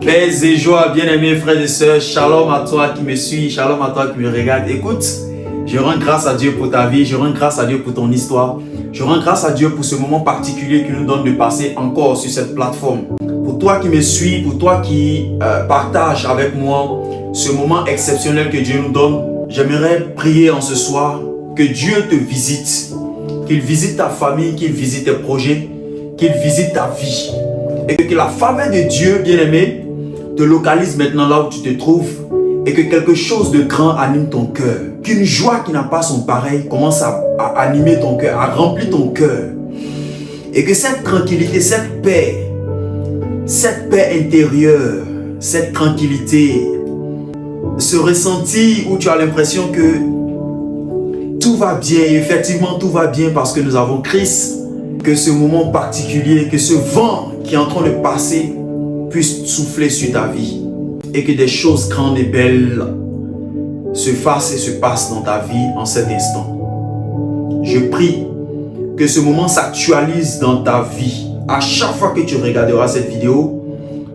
Paix et joie, bien-aimés frères et sœurs, shalom à toi qui me suis, shalom à toi qui me regarde. Écoute, je rends grâce à Dieu pour ta vie, je rends grâce à Dieu pour ton histoire. Je rends grâce à Dieu pour ce moment particulier qu'il nous donne de passer encore sur cette plateforme. Pour toi qui me suis, pour toi qui partage avec moi ce moment exceptionnel que Dieu nous donne, j'aimerais prier en ce soir que Dieu te visite, qu'il visite ta famille, qu'il visite tes projets, qu'il visite ta vie. Et que la faveur de Dieu, bien-aimé, te localise maintenant là où tu te trouves et que quelque chose de grand anime ton cœur. Qu'une joie qui n'a pas son pareil commence à animer ton cœur, à remplir ton cœur. Et que cette tranquillité, cette paix intérieure, cette tranquillité, ce ressenti où tu as l'impression que tout va bien, et effectivement tout va bien parce que nous avons Christ, que ce moment particulier, que ce vent qui est en train de passer puisse souffler sur ta vie et que des choses grandes et belles se fassent et se passent dans ta vie en cet instant. Je prie que ce moment s'actualise dans ta vie. À chaque fois que tu regarderas cette vidéo,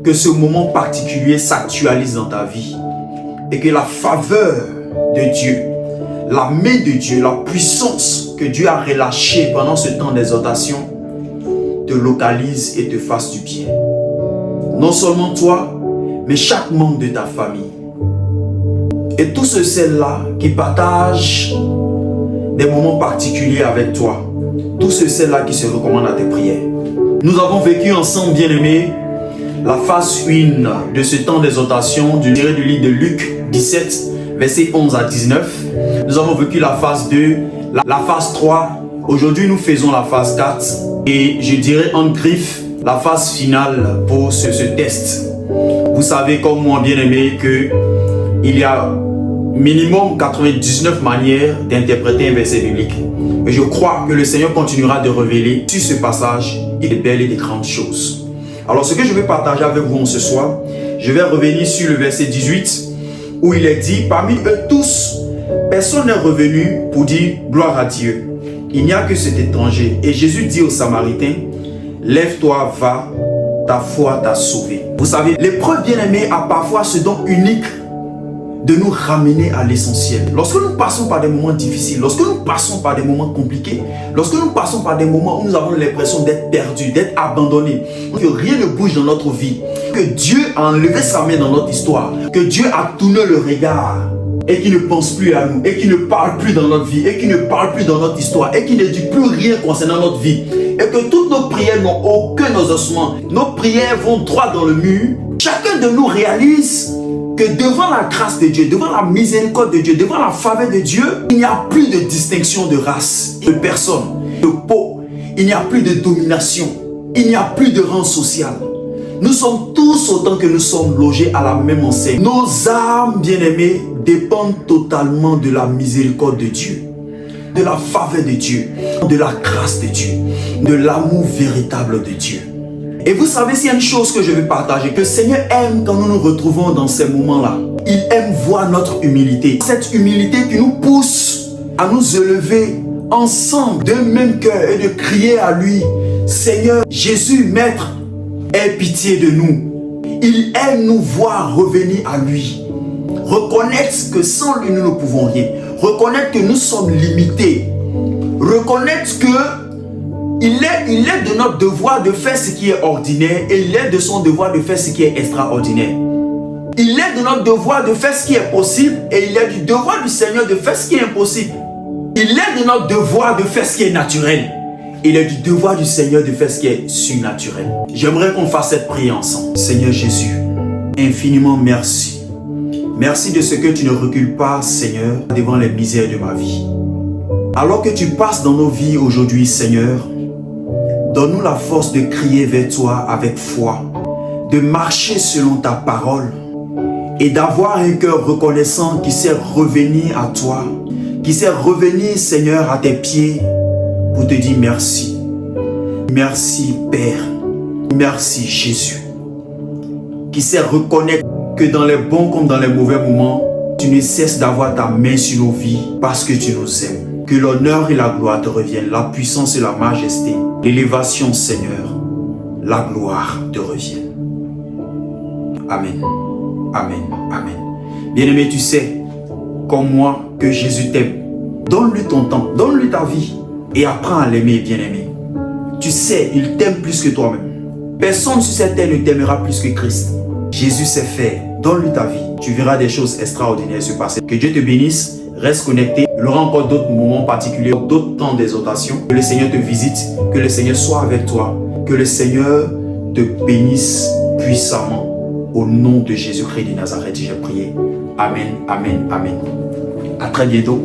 que ce moment particulier s'actualise dans ta vie et que la faveur de Dieu, la main de Dieu, la puissance que Dieu a relâchée pendant ce temps d'exhortation te localise et te fasse du bien. Non seulement toi, mais chaque membre de ta famille. Et tous ceux-là qui partagent des moments particuliers avec toi. Tous ceux-là qui se recommandent à tes prières. Nous avons vécu ensemble, bien-aimés, la phase 1 de ce temps d'exhortation du livre de Luc 17, versets 11 à 19. Nous avons vécu la phase 2, la phase 3. Aujourd'hui, nous faisons la phase 4. Et je dirais en griffe, la phase finale pour ce test. Vous savez comme moi, bien-aimé, qu'il y a minimum 99 manières d'interpréter un verset biblique. Et je crois que le Seigneur continuera de révéler sur ce passage des belles et des grandes choses. Alors ce que je vais partager avec vous ce soir, je vais revenir sur le verset 18 où il est dit, parmi eux tous, personne n'est revenu pour dire gloire à Dieu. Il n'y a que cet étranger. Et Jésus dit aux Samaritains, lève-toi, va, ta foi t'a sauvé. Vous savez, l'épreuve bien-aimée a parfois ce don unique de nous ramener à l'essentiel. Lorsque nous passons par des moments difficiles, lorsque nous passons par des moments compliqués, lorsque nous passons par des moments où nous avons l'impression d'être perdus, d'être abandonnés, que rien ne bouge dans notre vie, que Dieu a enlevé sa main dans notre histoire, que Dieu a tourné le regard et qui ne pense plus à nous, et qui ne parle plus dans notre vie, et qui ne parle plus dans notre histoire, et qui ne dit plus rien concernant notre vie, et que toutes nos prières n'ont aucun exaucement, nos prières vont droit dans le mur, chacun de nous réalise que devant la grâce de Dieu, devant la miséricorde de Dieu, devant la faveur de Dieu, il n'y a plus de distinction de race, de personne, de peau, il n'y a plus de domination, il n'y a plus de rang social. Nous sommes tous autant que nous sommes logés à la même enseigne. Nos âmes, bien-aimées, dépendent totalement de la miséricorde de Dieu, de la faveur de Dieu, de la grâce de Dieu, de l'amour véritable de Dieu. Et vous savez, s'il y a une chose que je veux partager, que le Seigneur aime quand nous nous retrouvons dans ces moments-là. Il aime voir notre humilité. Cette humilité qui nous pousse à nous élever ensemble d'un même cœur et de crier à lui, Seigneur, Jésus, Maître, aie pitié de nous. Il aime nous voir revenir à lui. Reconnaître que sans lui, nous ne pouvons rien. Reconnaître que nous sommes limités. Reconnaître que il est de notre devoir de faire ce qui est ordinaire et il est de son devoir de faire ce qui est extraordinaire. Il est de notre devoir de faire ce qui est possible et il est du devoir du Seigneur de faire ce qui est impossible. Il est de notre devoir de faire ce qui est naturel. Il est du devoir du Seigneur de faire ce qui est surnaturel. J'aimerais qu'on fasse cette prière ensemble. Seigneur Jésus, infiniment merci. Merci de ce que tu ne recules pas, Seigneur, devant les misères de ma vie. Alors que tu passes dans nos vies aujourd'hui, Seigneur, donne-nous la force de crier vers toi avec foi, de marcher selon ta parole et d'avoir un cœur reconnaissant qui sait revenir à toi, qui sait revenir, Seigneur, à tes pieds pour te dire merci. Merci, Père. Merci, Jésus. Qui sait reconnaître que dans les bons comme dans les mauvais moments, tu ne cesses d'avoir ta main sur nos vies parce que tu nous aimes. Que l'honneur et la gloire te reviennent, la puissance et la majesté, l'élévation, Seigneur, la gloire te reviennent. Amen. Amen. Amen. Bien-aimé, tu sais, comme moi, que Jésus t'aime. Donne-lui ton temps, donne-lui ta vie et apprends à l'aimer, bien-aimé. Tu sais, il t'aime plus que toi-même. Personne sur cette terre ne t'aimera plus que Christ. Jésus sait faire. Donne-lui ta vie. Tu verras des choses extraordinaires se passer. Que Dieu te bénisse. Reste connecté. Il y aura encore d'autres moments particuliers, d'autres temps d'exhortation. Que le Seigneur te visite. Que le Seigneur soit avec toi. Que le Seigneur te bénisse puissamment. Au nom de Jésus-Christ de Nazareth, j'ai prié. Amen, amen, amen. À très bientôt.